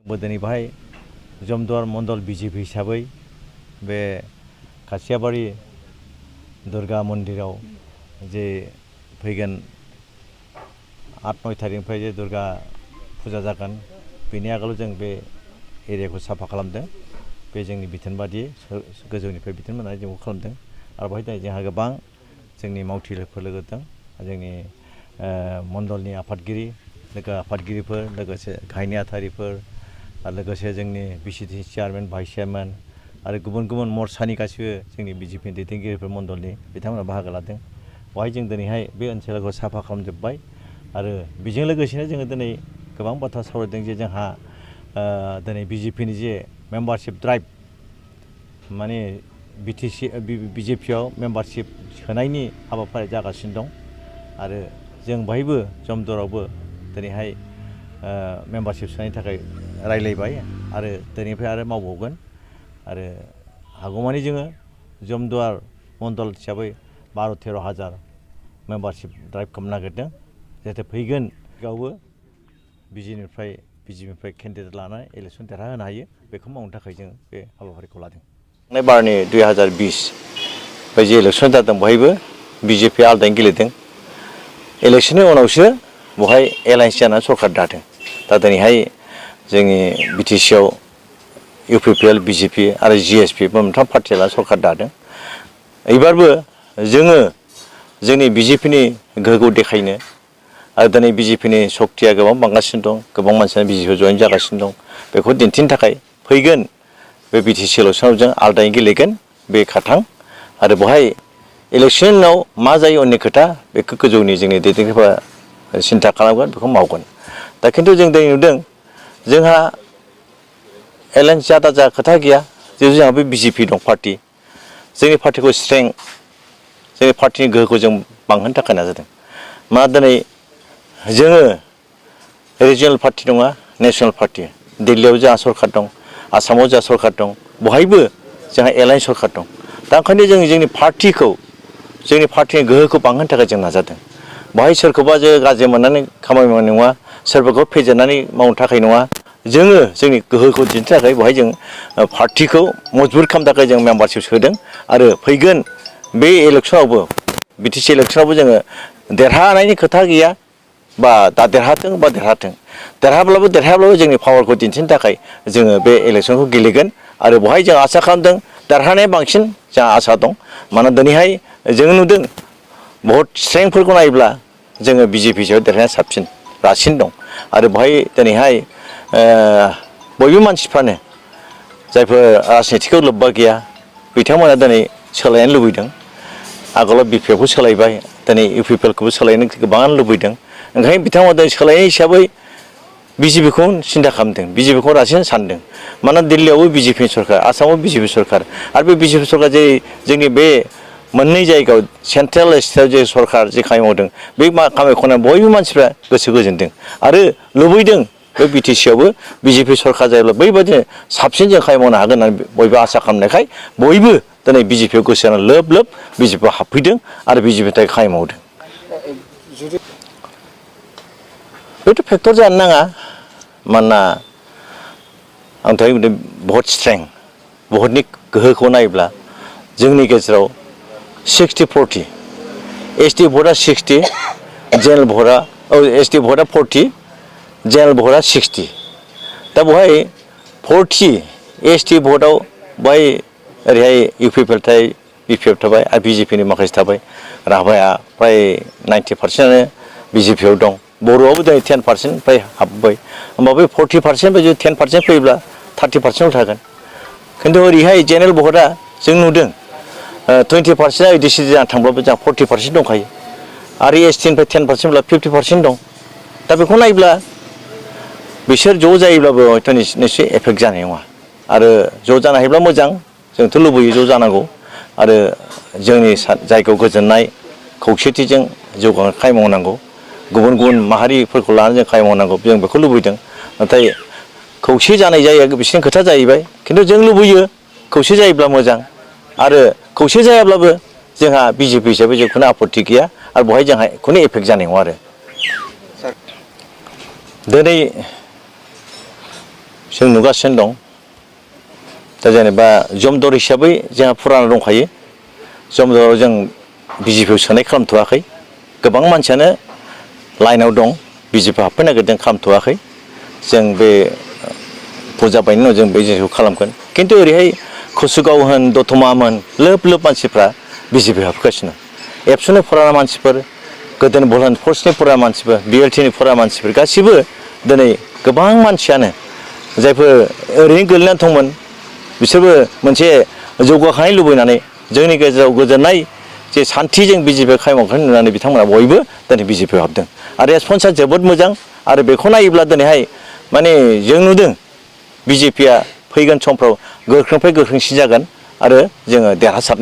बोदोनि बाहाय जमदुवार मंडल बीजेपी हिसाबै बे खासियाबारि दुर्गा मन्दिराव जे फैगोन 8-9 तारिखनिफ्राय जे दुर्गा फुजा जागोन बेनि आगोलाव जों बे एरियाखौ साफा खालामदों। बे जोंनि बिथोन बादियै गोजौनिफ्राय बिथोन मोननानै जों खालामदों आरो बेहाय जोंहा गोबां जोंनि मावथिफोर लोगो दं जोंनि मण्डलनि आफादगिरि आफादगिरिफोर लोगोसे गाहाय नेहाथारिफोर आरो लोगोसे जोंनि बिसिडि चेयारमेन भाइस चेयारमेन आरो गुबुन गुबुन मर्चानि गासिबो जोंनि बिजेपि दैदेनगिरिफोर मण्डलनि बिथांमोना बाहागो लादों। बेवहाय जों दिनैहाय बे ओनसोलखौ साफा खालामजोब्बाय आरो बेजों लोगोसेनो जोङो दिनै गोबां बाथ्रा सावरायदों जे जोंहा दिनै बिजेपिनि जे मेम्बारशिप ड्राइभ माने बिजेपिआव मेम्बारशिप सोनायनि हाबाफारि जागासिनो दं आरो जों बाहायबो जमदुवारावबो दिनैहाय मेम्बारशिप सोनायनि थाखाय रायलायबाय आरो दिनैनिफ्राय आरो मावबावगोन आरो हागौमानि जोङो जमदुवार मण्डल हिसाबै 12-13 हाजार मेम्बारशिप ड्राइभ खालामनो नागिरदों जाहाथे फैगोन गावबो बिजेपिनिफ्राय केन्डिडेट लानानै इलेक्सन देरहाहोनो हायो बेखौ मावनो थाखाय जों बे हाबाफारिखौ लादों। थांनाय बारनि 2020 बे जे इलेक्सन जादों बहायबो बिजेपिआ आलदायै गेलेदों। इलेक्शननि उनावसो बहाय एलायन्स जानानै सरकार दादों। दा दिनैहाय जोंनि बिटिसिआव इउपिपिएल बिजेपि आरो जिएसपि मोनथाम पार्टिया लानानै सरकार दादों। एबारबो जोङो जोंनि बिजेपिनि गोहोखौ देखायनो आरो दिनै बिजेपिनि सक्तिया गोबां बांगासिनो दं गोबां मानसियानो बिजेपिआव जयेन जागासिनो दं बेखौ दिन्थिनो थाखाय फैगोन बे बिटिसि इलेक्सनाव जों आलदायै गेलेगोन बे खाथां आरो बेवहाय इलेक्शनाव मा जायो अनेक खोथा बेखौ गोजौनि जोंनि दैदेनगिरिफोरा सिन्था खालामगोन बेखौ मावगोन। दा खिन्थु जों दिनै नुदों जोंहा एलायन्स जादा जा खोथा गैया जिहेतु जोंहा बे बिजेपि दं पार्टि जोंनि पार्टिखौ स्ट्रें जोंनि पार्टिनि गोहोखौ जों बांहोनो थाखाय नाजादों। मा दिनै जोङो रिजियनेल पार्टि नङा नेसनेल पार्टि दिल्लीयाव जोंहा सरकार दं आसामाव जोंहा सरकार दं बहायबो जोंहा एलायन्स सरकार दं। दा ओंखायनो जों जोंनि पार्टिखौ जोंनि पार्टिनि गोहोखौ बांहोनो थाखाय जों नाजादों। बाहाय सोरखौबा जों गाज्रि मोननानै खामानि मावनाय नङा सोरबाखौ फेजेननानै मावनो थाखाय नङा जोङो जोंनि गोहोखौ दिन्थिनो थाखाय बेवहाय जों पार्टिखौ मजबुत खालामनो थाखाय जों मेम्बारशिप सोदों आरो फैगोन बे इलेक्सनावबो बिटिसि इलेक्सनावबो जोङो देरहानायनि खोथा गैया बा दा देरहाथों बा देरहाब्लाबो जोंनि पावारखौ दिन्थिनो थाखाय जोङो बे इलेक्सनखौ गेलेगोन आरो बेवहाय जों आसा खालामदों देरहानाया बांसिन जोंहा आसा दं। मानोना दिनैहाय जों नुदों भट स्ट्रेंथफोरखौ नायोब्ला जोङो बिजेपि सायाव देरहानाया साबसिन रासिन दं आरो बेवहाय दिनैहाय बयबो मानसिफ्रानो जायफोर राजनितिकआव लोब्बा गैया बिथांमोना दिनै सोलायनो लुबैदों। आगोलाव बिपिएफखौ सोलायबाय दिनै इउपिपिएलखौबो सोलायनो गोबाङानो लुबैदों। ओंखायनो बिथांमोना दिनै सोलायनाय हिसाबै बिजेपिखौ सिन्था खालामदों बिजेपिखौ रासिन सानदों। मानोना दिल्लीयावबो बिजेपि सरकार आसामावबो बिजेपि सरकार आरो बे बिजेपि सरकार जे जोंनि बे मोननै जायगायाव सेन्ट्रेल स्टेटआव जे सरकार जे खामानि मावदों बे खामानिखौनो बयबो मानसिफ्रा गोसो गोजोनदों आरो लुबैदों बे बिटिसिआवबो बिजेपि सरकार जायोब्ला बैबायदिनो साबसिन जों खामानि मावनो हागोन होननानै बयबो आसा खालामनायखाय बयबो दिनै बिजेपिआव गोसो होनानै लोब लोब बिजेपिआव हाबफैदों आरो बिजेपिनि थाखाय खामानि मावदों। बेथ' फेक्टर जानो नाङा मानोना आं दहाय बुंदों भट स्ट्रें भटनि गोहोखौ नायोब्ला जोंनि गेजेराव 60-40 एसटि भटआ 60 जेनेरेल भटआ एसटि भटआ 40 जेनेरेल भटआ 60 दा बेवहाय 40 एसटि भटआव बेवहाय ओरैहाय इउपिपिएल थाबाय बिपिएफ थाबाय आरो बिजेपिनि माखासे थाबाय राभाया फ्राय 90%आनो बिजेपिआव दं। बर'आवबो दिनै 10% फ्राय हाबबाय होमबा बे 40% जुदि 10% फैयोब्ला 30%आव थागोन। खिन्थु ओरैहाय जेनेरेल भटआ जों नुदों 20%आ डिसिजन जाना थांब्लाबो जोंहा 40% दंखायो आरो एसटिनिफ्राय 10%ब्ला 50% दं। दा बेखौ नायोब्ला बिसोर ज' जायोब्लाबो हयथ' निश्चय एफेक्ट जानाय नङा आरो ज' जानो हायोब्ला मोजां जोंथ' लुबैयो ज' जानांगौ आरो जोंनि जायगायाव गोजोननाय खौसेथिजों जौगानाय खामानि मावनांगौ गुबुन गुबुन माहारिफोरखौ लानानै जों खामानि मावनांगौ जों बेखौ लुबैदों। नाथाय खौसे जानाय जायो बिसोरनि खोथा जाहैबाय खिन्थु जों लुबैयो खौसे जायोब्ला मोजां आरो खौसे जायाब्लाबो जोंहा बिजेपि हिसाबै जों खुनु आपत्ति गैया आरो बेवहाय जोंहा खुनु एफेक्ट जानाय नङा आरो दिनै जों नुगासिनो दं दा जेनेबा जमदर हिसाबै जोंहा फुराना दंखायो जमदराव जों बिजेपिआव सोनाय खालामथ'वाखै गोबां मानसियानो लाइनाव दं बिजेपिआव हाबफैनो नागिरदों खालामथ'वाखै जों बे फुजा बायनायनि उनाव जों बे जिनिसखौ खालामगोन खिन्थु ओरैहाय कसुगाव होन दतमा होन लोब लोब मानसिफ्रा बिजेपिआव हाबगासिनो एबसुनि फुराना मानसिफोर गोदोनि भलन्टियार फर्सनि फुराना मानसिफोर बिएलटिनि फुराना मानसिफोर गासिबो दिनै गोबां मानसियानो जायफोर ओरैनो गोलैनानै दंमोन बिसोरबो मोनसे जौगाखांनाय लुबैनानै जोंनि गेजेराव गोजोननाय जे सान्थिजों बिजेपिआव खामानिखौ नुनानै बिथांमोना बयबो दिनै बिजेपिआव हाबदों आरो रेसपन्सआ जोबोद मोजां आरो बेखौ नायोब्ला दिनैहाय माने जों नुदों बिजेपिआ फैगोन समफ्राव गोख्रोंनिफ्राय गोख्रोंसिन जागोन आरो जोङो देरहासारनाय